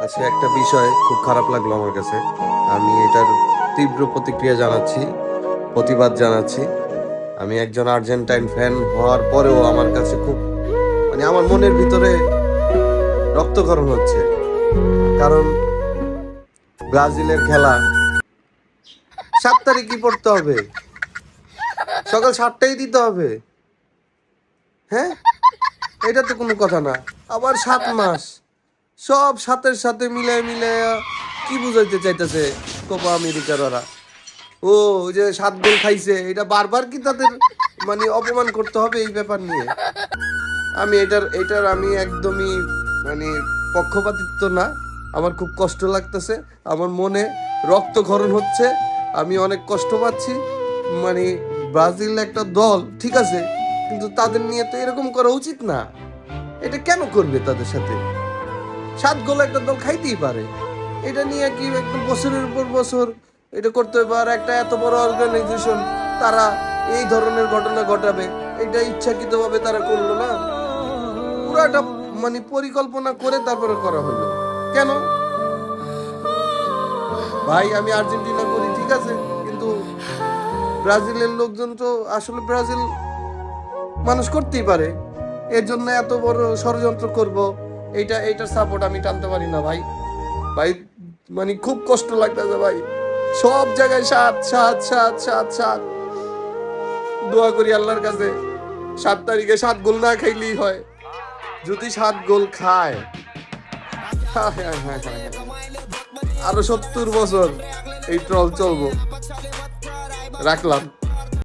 আজকে একটা বিষয় খুব খারাপ লাগলো আমার কাছে। আমি এটার তীব্র প্রতিক্রিয়া জানাচ্ছি, প্রতিবাদ জানাচ্ছি। আমি একজন আর্জেন্টাইন ফ্যান হওয়ার পরেও আমার কাছে খুব আমার মনের ভিতরে রক্তক্ষরণ হচ্ছে। কারণ ব্রাজিলের খেলা 7 তারিখই পড়তে হবে, সকাল 7টায় দিতে হবে। হ্যাঁ, এটা তো কোনো কথা না। আবার 7 মাস, সব সাথের সাথে মিলে মিলে কি বুঝাইতে চাইতেছে কোপা আমেরিকার ওরা? ও ওই যে 7 গোল খাইছে, এটা বারবার কি তাদের অপমান করতে হবে এই ব্যাপার নিয়ে? আমি এটার আমি একদমই মানে পক্ষপাতিত্ব না। আমার খুব কষ্ট লাগতেছে, আমার মনে রক্তক্ষরণ হচ্ছে, আমি অনেক কষ্ট পাচ্ছি। মানে ব্রাজিল একটা দল ঠিক আছে, কিন্তু তাদের নিয়ে তো এরকম করা উচিত না। এটা কেন করবে তাদের সাথে? 7 গোল একটা দল খাইতেই পারে, এটা নিয়ে কি একদম বছরের পর বছর এটা করতে হবে? আর একটা এত বড় অর্গানাইজেশন, তারা এই ধরনের ঘটনা ঘটাবে এটা ইচ্ছাকৃতভাবে তারা করলো না, পুরাটা পরিকল্পনা করে তারপরে করা হলো কেন? ভাই আমি আর্জেন্টিনা করি ঠিক আছে, কিন্তু ব্রাজিলের লোকজন তো আসলে ব্রাজিল মানুষ করতেই পারে, এর জন্য এত বড় ষড়যন্ত্র করব, এইটার সাপোর্ট আমি টানতে পারি না ভাই। ভাই খুব কষ্ট লাগতেছে ভাই, সব জায়গায় 7 7 7 7 7। দোয়া করি আল্লাহর কাছে 7 তারিখে 7 গোল না খাইলেই হয়। যদি 7 গোল খায়, হায় হায় হায় হায়, আরো 70 বছর এই ট্রল চলবো। রাখলাম।